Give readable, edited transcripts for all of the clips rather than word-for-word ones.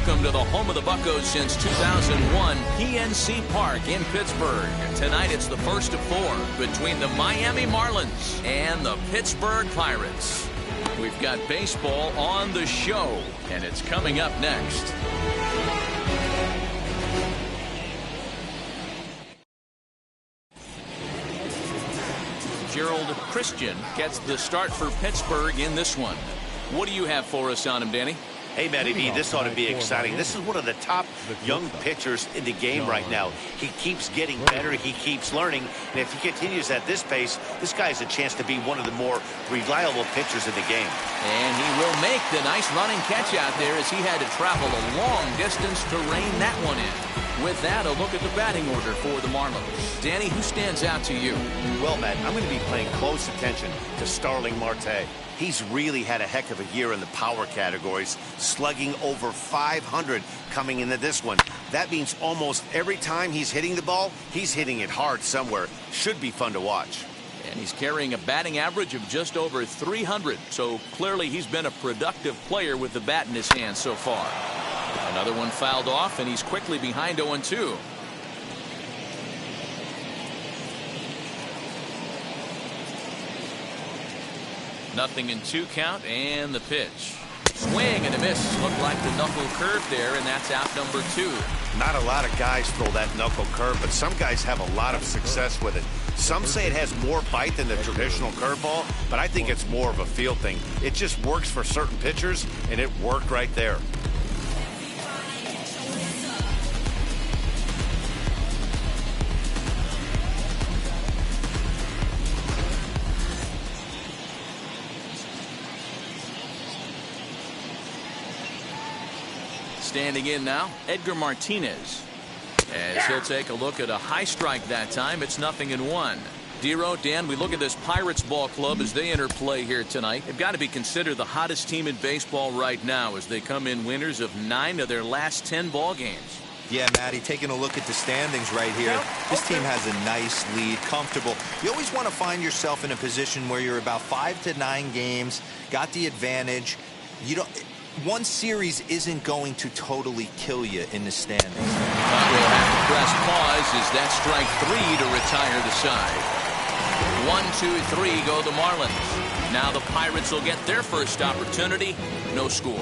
welcome to the home of the Buccos since 2001, PNC Park in Pittsburgh. Tonight it's the first of 4 between the Miami Marlins and the Pittsburgh Pirates. We've got baseball on the show, and it's coming up next. Gerald Christian gets the start for Pittsburgh in this one. What do you have for us on him, Danny? Hey, Matty B, this ought to be exciting. This is one of the top young pitchers in the game right now. He keeps getting better. He keeps learning. And if he continues at this pace, this guy has a chance to be one of the more reliable pitchers in the game. And he will make the nice running catch out there as he had to travel a long distance to rein that one in. With that, a look at the batting order for the Marlins. Danny, who stands out to you? Well, Matt, I'm going to be paying close attention to Starling Marte. He's really had a heck of a year in the power categories, slugging over 500 coming into this one. That means almost every time he's hitting the ball, he's hitting it hard somewhere. Should be fun to watch. And he's carrying a batting average of just over 300, so clearly he's been a productive player with the bat in his hand so far. Another one fouled off, and he's quickly behind 0-2. Nothing in 2 count, and the pitch. Swing and a miss. Looked like the knuckle curve there, and that's out number 2. Not a lot of guys throw that knuckle curve, but some guys have a lot of success with it. Some say it has more bite than the traditional curveball, but I think it's more of a feel thing. It just works for certain pitchers, and it worked right there. Standing in now, Edgar Martinez. As he'll take a look at a high strike that time, it's 0-1. Dero, Dan, we look at this Pirates ball club as they enter play here tonight. They've got to be considered the hottest team in baseball right now as they come in winners of 9 of their last 10 ball games. Yeah, Matty, taking a look at the standings right here, this team has a nice lead, comfortable. You always want to find yourself in a position where you're about 5 to 9 games, got the advantage. You don't. One series isn't going to totally kill you in the standings. But we'll have to press pause as that strike 3 to retire the side. 1, 2, 3 go the Marlins. Now the Pirates will get their first opportunity. No score.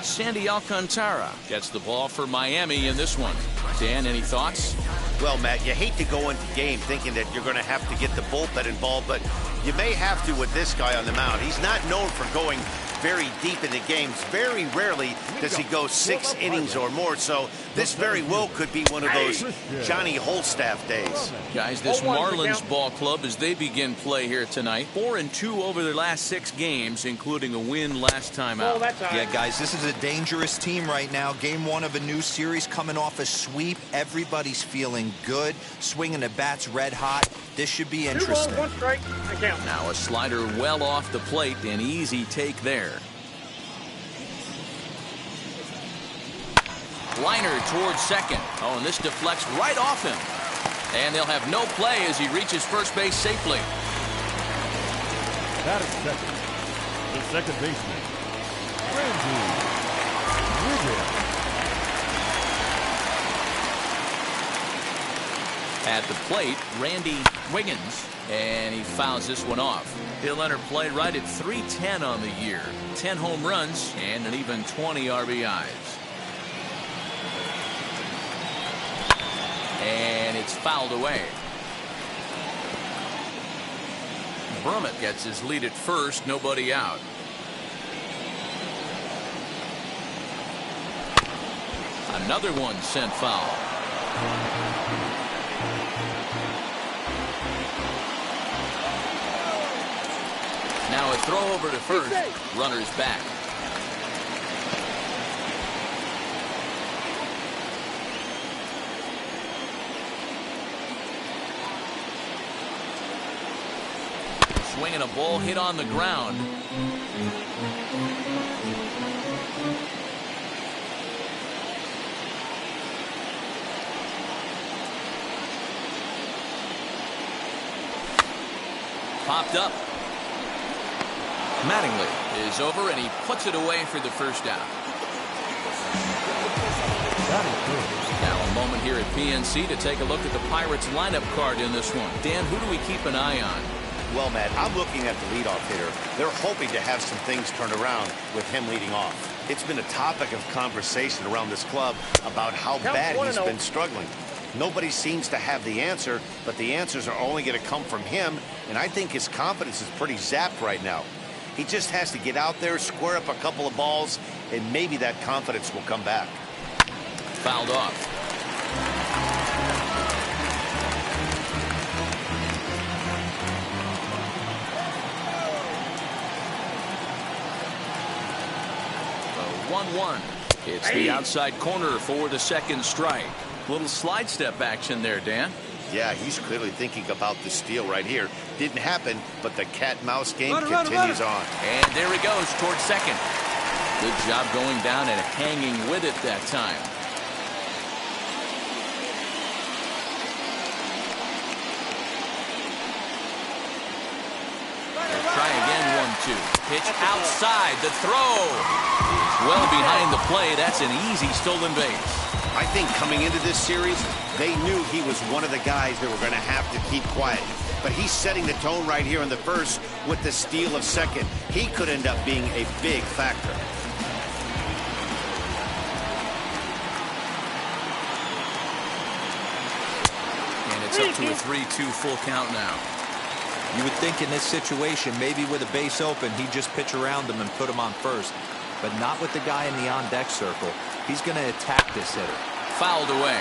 Sandy Alcantara gets the ball for Miami in this one. Dan, any thoughts? Well, Matt, you hate to go into game thinking that you're going to have to get the bullpen involved, but you may have to with this guy on the mound. He's not known for going very deep into games. Very rarely does he go 6 innings or more, so this very well could be one of those Johnny Holstaff days. Guys, this Marlins ball club, as they begin play here tonight, 4-2 over their last 6 games, including a win last time out. Yeah, guys, this is a dangerous team right now. Game 1 of a new series, coming off a sweep. Everybody's feeling good, swinging the bats red hot. This should be interesting. 2 balls, 1 strike. I count. Now a slider well off the plate, an easy take there. Liner towards second. Oh, and this deflects right off him. And they'll have no play as he reaches first base safely. That is second. The second baseman, Randy Wiggins. At the plate, Randy Wiggins, and he fouls this one off. He'll enter play right at .310 on the year. 10 home runs and an even 20 RBIs. And it's fouled away. Brummett gets his lead at first, nobody out. Another one sent foul. Now a throw over to first. Runner's back. Swinging a ball hit on the ground. Popped up. Mattingly is over, and he puts it away for the first out. Now a moment here at PNC to take a look at the Pirates lineup card in this one. Dan, who do we keep an eye on? Well, Matt, I'm looking at the leadoff hitter. They're hoping to have some things turned around with him leading off. It's been a topic of conversation around this club about how bad he's been struggling. Nobody seems to have the answer, but the answers are only going to come from him, and I think his confidence is pretty zapped right now. He just has to get out there, square up a couple of balls, and maybe that confidence will come back. Fouled off. The 1-1. It's the outside corner for the second strike. Little slide step action there, Dan. Yeah, he's clearly thinking about the steal right here. Didn't happen, but the cat-mouse game continues on. And there he goes towards second. Good job going down and hanging with it that time. Try again, 1-2. Pitch outside. The throw is well behind the play. That's an easy stolen base. I think coming into this series, they knew he was one of the guys that were going to have to keep quiet. But he's setting the tone right here in the first with the steal of second. He could end up being a big factor. And it's up to a 3-2 full count now. You would think in this situation, maybe with a base open, he'd just pitch around him and put him on first. But not with the guy in the on-deck circle. He's going to attack this hitter. Fouled away.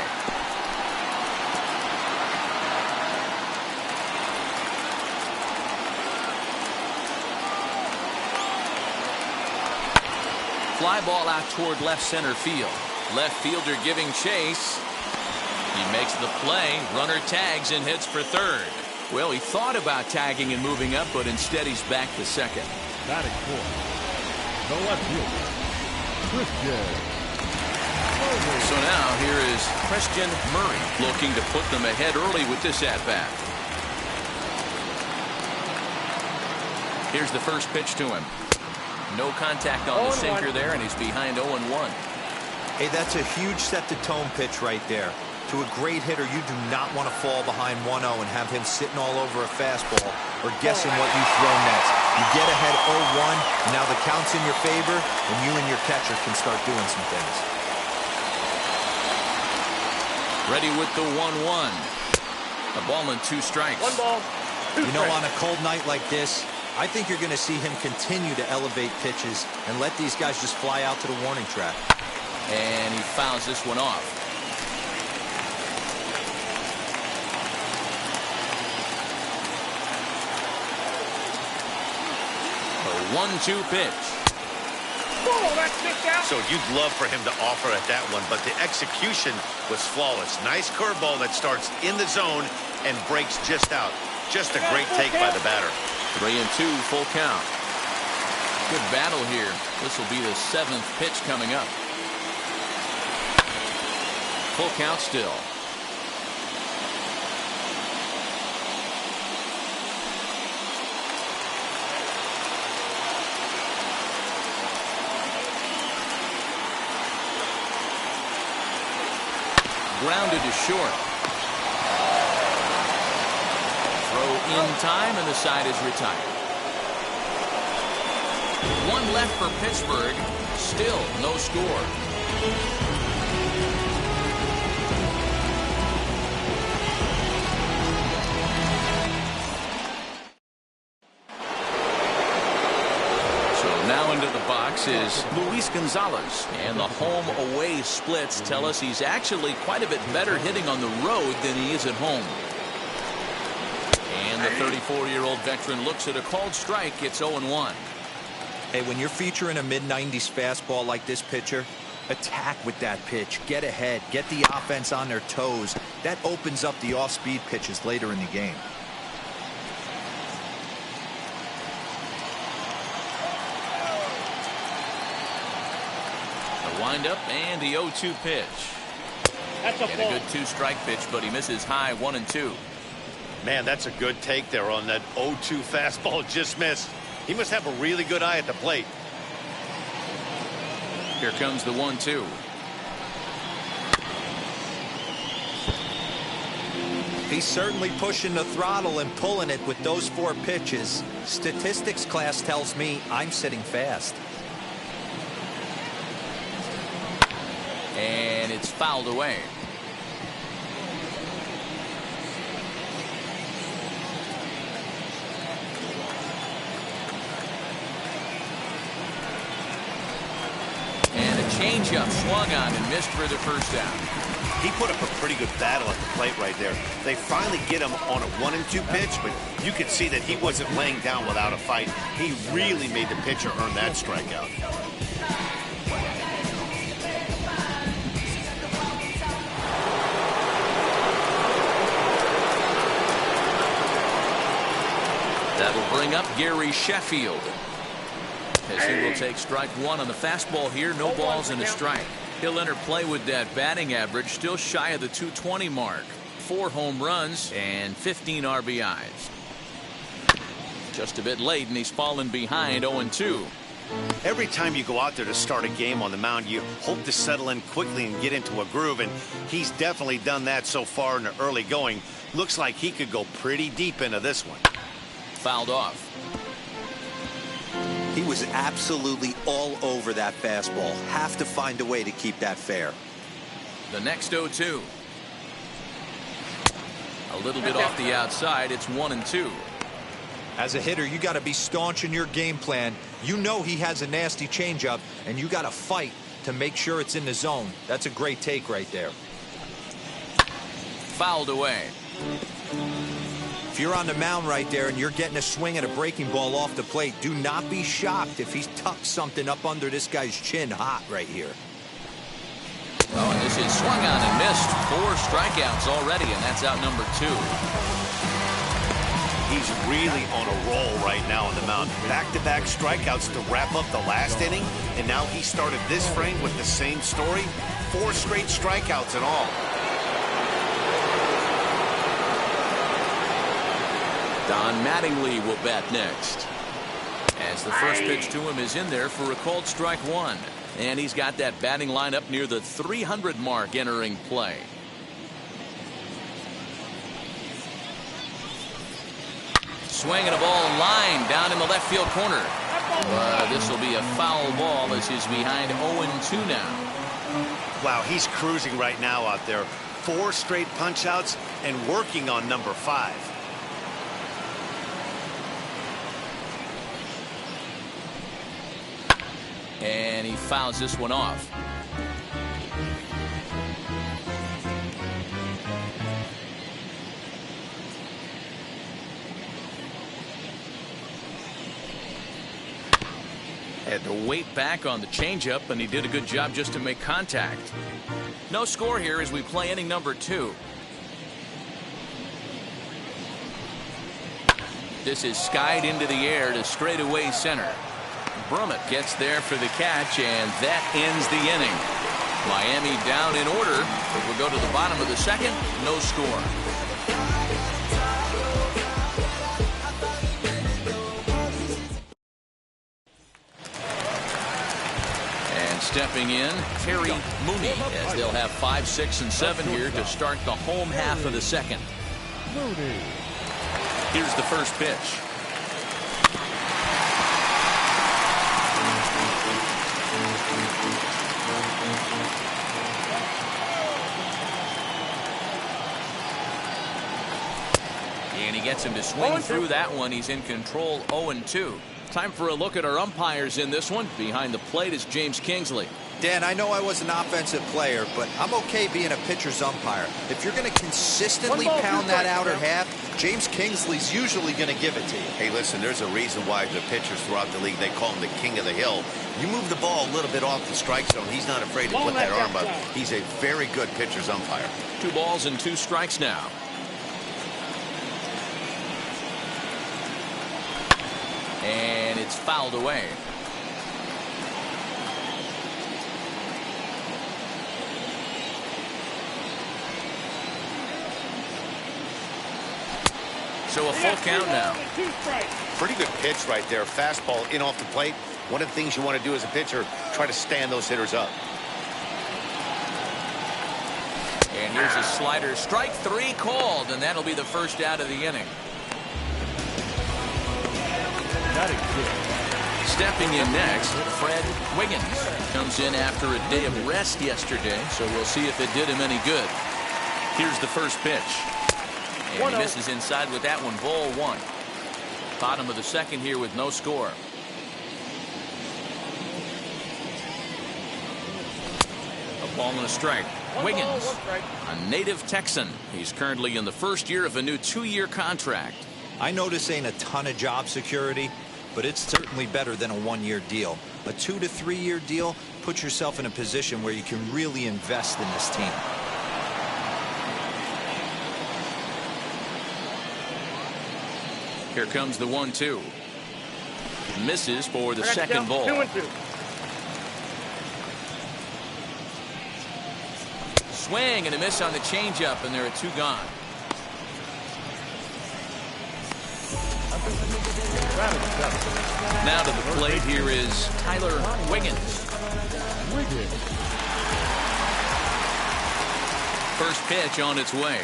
Fly ball out toward left center field. Left fielder giving chase. He makes the play. Runner tags and hits for third. Well, he thought about tagging and moving up, but instead he's back to second. Batting fourth, the left fielder, Christian. So now here is Christian Murray looking to put them ahead early with this at-bat. Here's the first pitch to him. No contact on the sinker there, and he's behind 0-1. Hey, that's a huge set-the-tone pitch right there. To a great hitter, you do not want to fall behind 1-0 and have him sitting all over a fastball or guessing what you throw next. You get ahead 0-1, and now the count's in your favor, and you and your catcher can start doing some things. Ready with the 1-1. A ball and 2 strikes. 1 ball, 2 You know, strikes. on a cold night like this, I think you're going to see him continue to elevate pitches and let these guys just fly out to the warning track. And he fouls this one off. A 1-2 pitch. So you'd love for him to offer at that one, but the execution was flawless. Nice curveball that starts in the zone and breaks just out. Just a great take by the batter. 3-2 full count. Good battle here. This will be the 7th pitch coming up. Full count still. Grounded to short. Throw in time, and the side is retired. 1 left for Pittsburgh. Still no score. Now into the box is Luis Gonzalez, and the home-away splits tell us he's actually quite a bit better hitting on the road than he is at home. And the 34-year-old veteran looks at a called strike. It's 0-1. Hey, when you're featuring a mid-90s fastball like this pitcher, attack with that pitch. Get ahead. Get the offense on their toes. That opens up the off-speed pitches later in the game. Wind-up and the 0-2 pitch. That's a And a good 2-strike pitch, but he misses high 1-2. Man, that's a good take there on that 0-2 fastball. Just missed. He must have a really good eye at the plate. Here comes the 1-2. He's certainly pushing the throttle and pulling it with those 4 pitches. Statistics class tells me I'm sitting fast. And it's fouled away. And a changeup swung on and missed for the first down. He put up a pretty good battle at the plate right there. They finally get him on a 1-2 pitch, but you could see that he wasn't laying down without a fight. He really made the pitcher earn that strikeout. That'll bring up Gary Sheffield, as he will take strike 1 on the fastball here. No balls and a strike. He'll enter play with that batting average still shy of the 220 mark. 4 home runs and 15 RBIs. Just a bit late, and he's fallen behind 0-2. Every time you go out there to start a game on the mound, you hope to settle in quickly and get into a groove, and he's definitely done that so far in the early going. Looks like he could go pretty deep into this one. Fouled off. He was absolutely all over that fastball. Have to find a way to keep that fair. The next 0-2. A little bit off the outside. It's 1-2. As a hitter, you got to be staunch in your game plan. You know he has a nasty changeup, and you got to fight to make sure it's in the zone. That's a great take right there. Fouled away. If you're on the mound right there and you're getting a swing at a breaking ball off the plate, do not be shocked if he's tucked something up under this guy's chin hot right here. Oh, and this is swung on and missed. 4 strikeouts already, and that's out number 2. He's really on a roll right now on the mound. Back-to-back strikeouts to wrap up the last inning, and now he started this frame with the same story. 4 straight strikeouts in all. Don Mattingly will bat next, as the first pitch to him is in there for a called strike 1. And he's got that batting lineup near the 300 mark entering play. Swinging a ball line down in the left field corner. This will be a foul ball as he's behind 0-2 now. Wow, he's cruising right now out there. 4 straight punch-outs and working on number 5. And he fouls this one off. Had to wait back on the changeup, and he did a good job just to make contact. No score here as we play inning number 2. This is skied into the air to straightaway center. Brummett gets there for the catch, and that ends the inning. Miami down in order, but we'll go to the bottom of the second. No score. And stepping in, Terry Mooney, as they'll have 5, 6, and 7 here to start the home half of the second. Mooney. Here's the first pitch. And he gets him to swing through that one. He's in control, 0-2. Time for a look at our umpires in this one. Behind the plate is James Kingsley. Dan, I know I was an offensive player, but I'm okay being a pitcher's umpire. If you're going to consistently pound that outer half, James Kingsley's usually going to give it to you. Hey, listen, there's a reason why the pitchers throughout the league, they call him the king of the hill. You move the ball a little bit off the strike zone, he's not afraid to put that arm up. He's a very good pitcher's umpire. 2 balls and 2 strikes now. And it's fouled away. So a full count now. Pretty good pitch right there. Fastball in off the plate. One of the things you want to do as a pitcher, try to stand those hitters up. And here's a slider. Strike 3 called, and that'll be the first out of the inning. Stepping in next, Fred Wiggins. Comes in after a day of rest yesterday, so we'll see if it did him any good. Here's the first pitch. And he misses inside with that one. Ball 1. Bottom of the second here with no score. A ball and a strike. Wiggins, a native Texan. He's currently in the first year of a new 2-year contract. I know this ain't a ton of job security, but it's certainly better than a 1-year deal. A 2 to 3 year deal puts yourself in a position where you can really invest in this team. Here comes the 1-2. Misses for the second ball. 2-2. Swing and a miss on the changeup, and there are 2 gone. Now to the plate, here is Tyler Wiggins. First pitch on its way.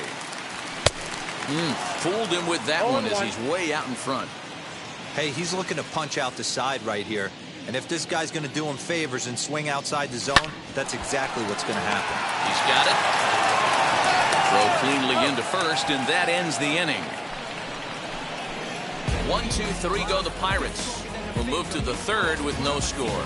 Fooled him with that one as he's way out in front. Hey, he's looking to punch out the side right here. And if this guy's going to do him favors and swing outside the zone, that's exactly what's going to happen. He's got it. Throw cleanly into first, and that ends the inning. 1, 2, 3 go the Pirates. We'll move to the third with no score.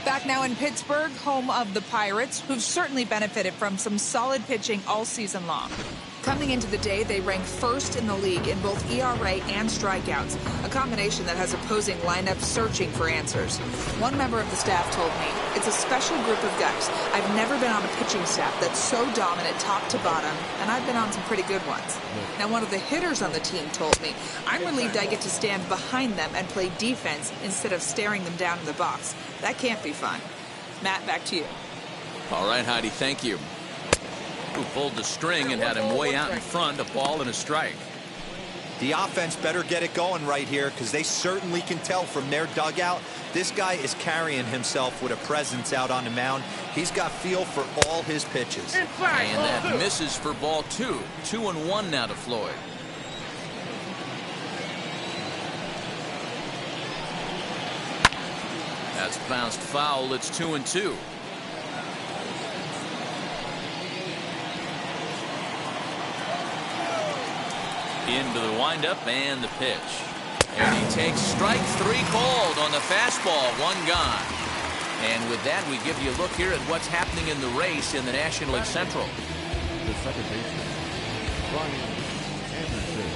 Back now in Pittsburgh, home of the Pirates, who've certainly benefited from some solid pitching all season long. Coming into the day, they rank first in the league in both ERA and strikeouts, a combination that has opposing lineups searching for answers. One member of the staff told me, "It's a special group of guys. I've never been on a pitching staff that's so dominant top to bottom, and I've been on some pretty good ones." Now, one of the hitters on the team told me, "I'm relieved I get to stand behind them and play defense instead of staring them down in the box. That can't be fun." Matt, back to you. All right, Heidi, thank you. Who pulled the string and had him way out in front, a ball and a strike. The offense better get it going right here, because they certainly can tell from their dugout this guy is carrying himself with a presence out on the mound. He's got feel for all his pitches. And that misses for ball 2. 2-1 now to Floyd. That's bounced foul. It's 2-2. Into the windup and the pitch. And he takes strike 3 called on the fastball. 1 gone. And with that, we give you a look here at what's happening in the race in the National League Central. The second baseman, Brian Anderson.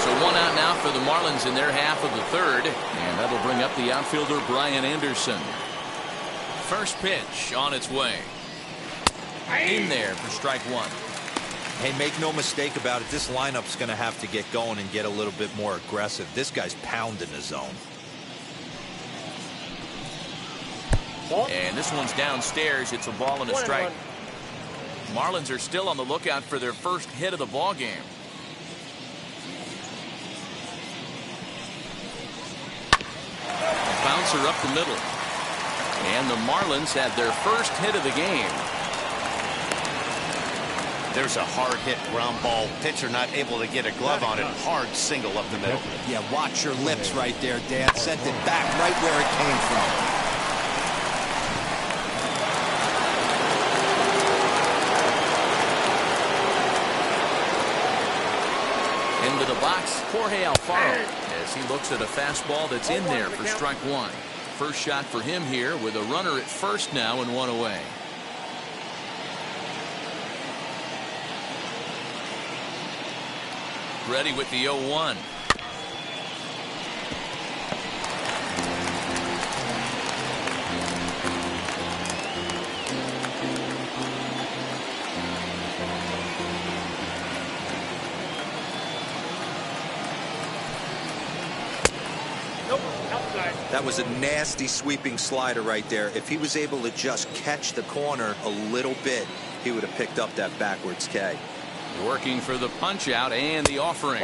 So 1 out now for the Marlins in their half of the third. And that'll bring up the outfielder Brian Anderson. First pitch on its way. In there for strike 1. Hey, make no mistake about it, this lineup's going to have to get going and get a little bit more aggressive. This guy's pounding the zone. And this one's downstairs. It's a ball and a strike. Marlins are still on the lookout for their first hit of the ball game. A bouncer up the middle. And the Marlins had their first hit of the game. There's a hard hit ground ball. Pitcher not able to get a glove on it. Hard single up the middle. Yeah, watch your lips right there, Dan. Sent it back right where it came from. Into the box, Jorge Alfaro, as he looks at a fastball that's in there for strike 1. First shot for him here with a runner at first now and 1 away. Ready with the 0-1. That was a nasty sweeping slider right there. If he was able to just catch the corner a little bit, he would have picked up that backwards K. Working for the punch out and the offering.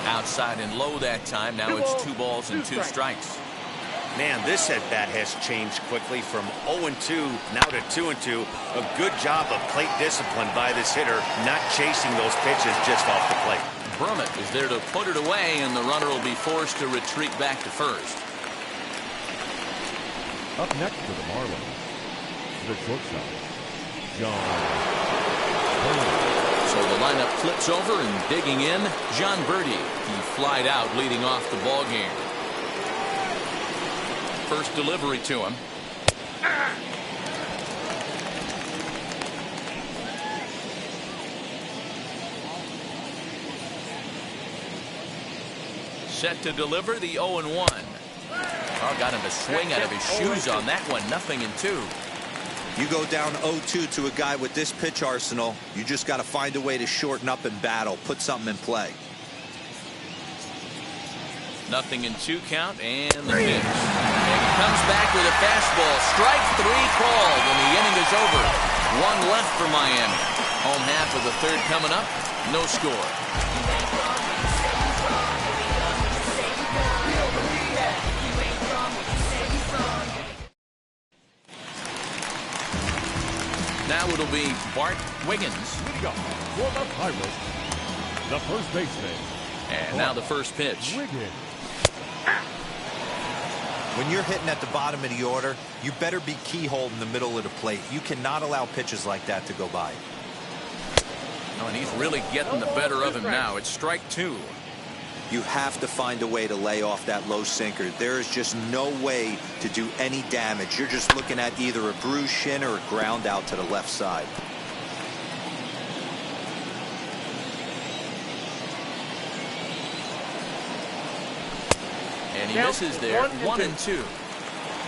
Outside and low that time. Now it's 2 balls and 2 strikes. Man, this at-bat has changed quickly from 0-2 now to 2-2. A good job of plate discipline by this hitter, not chasing those pitches just off the plate. Brummett is there to put it away, and the runner will be forced to retreat back to first. Up next for the Marlins, the shortstop, John Birdie. So the lineup flips over and digging in, John Birdie. He flied out leading off the ball game. First delivery to him. Set to deliver the 0-1. Oh, got him a swing out of his shoes on that one. 0-2. You go down 0-2 to a guy with this pitch arsenal, you just got to find a way to shorten up and battle, put something in play. 0-2 count, and the pitch. And he comes back with a fastball. Strike 3 called, and the inning is over. 1 left for Miami. Home half of the 3rd coming up. No score. Now it'll be Bart Wiggins. Leading up for the Pirates, the first baseman. And now the first pitch. Wiggins. When you're hitting at the bottom of the order, you better be keyhole in the middle of the plate. You cannot allow pitches like that to go by. Oh, and he's really getting the better of him now. It's strike 2. You have to find a way to lay off that low sinker. There is just no way to do any damage. You're just looking at either a bruised shin or a ground out to the left side. And he misses there. 1-2.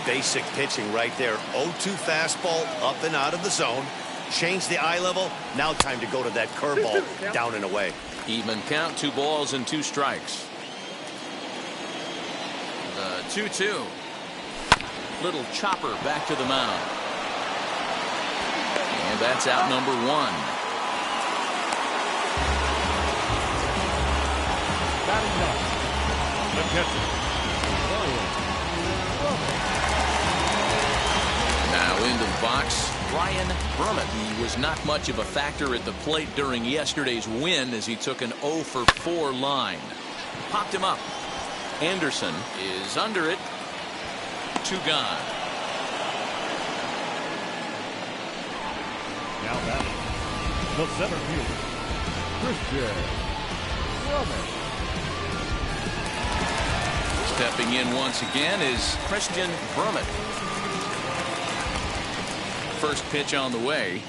Basic pitching right there. 0-2 fastball up and out of the zone. Change the eye level. Now time to go to that curveball down and away. Even count. 2 balls and 2 strikes. The 2-2. Little chopper back to the mound. And that's out number 1. Batting 9. The catcher, Now into the box, Ryan Brummett. He was not much of a factor at the plate during yesterday's win as he took an 0-for-4 line. Popped him up. Anderson is under it. 2 gone. Now batting, the center fielder, Christian Brummett. Stepping in once again is Christian Brummett. First pitch on the way.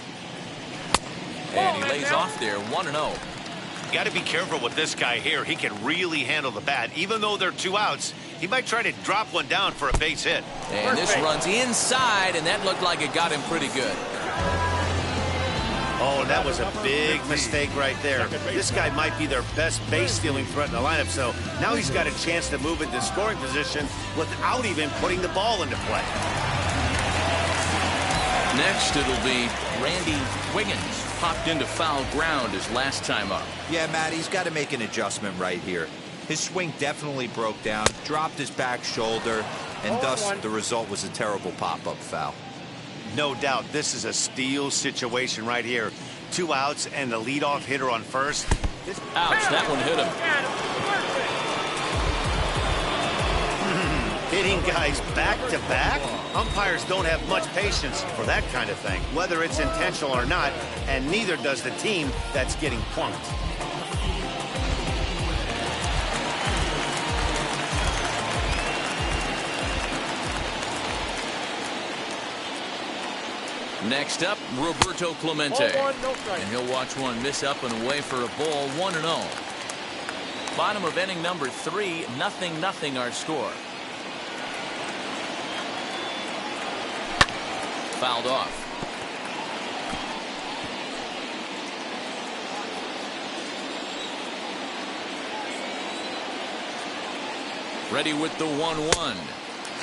And he lays off there. 1-0. You got to be careful with this guy here. He can really handle the bat. Even though they're 2 outs, he might try to drop one down for a base hit. And this runs inside, and that looked like it got him pretty good. Oh, that was a big mistake right there. This guy might be their best base stealing threat in the lineup, so now he's got a chance to move into scoring position without even putting the ball into play. Next, it'll be Randy Wiggins. Popped into foul ground his last time up. Yeah, Matt, he's got to make an adjustment right here. His swing definitely broke down, dropped his back shoulder, and thus the result was a terrible pop-up foul. No doubt, this is a steal situation right here. 2 outs and the leadoff hitter on first. Ouch, that one hit him. Hitting guys back-to-back? Umpires don't have much patience for that kind of thing, whether it's intentional or not, and neither does the team that's getting punked. Next up, Roberto Clemente. And he'll watch one miss up and away for a ball. 1-0. Bottom of inning number 3, 0-0 our score. Fouled off. Ready with the 1-1.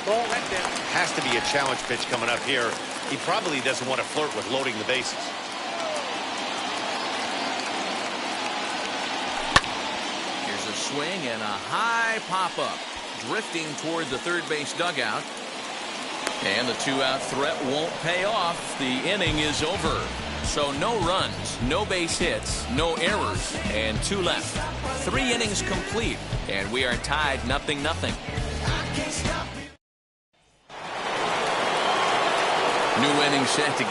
Ball right there. Has to be a challenge pitch coming up here. He probably doesn't want to flirt with loading the bases. Here's a swing and a high pop-up. Drifting toward the third base dugout. And the 2-out threat won't pay off. The inning is over. So no runs, no base hits, no errors, and 2 left. 3 innings complete, and we are tied 0-0. New inning set to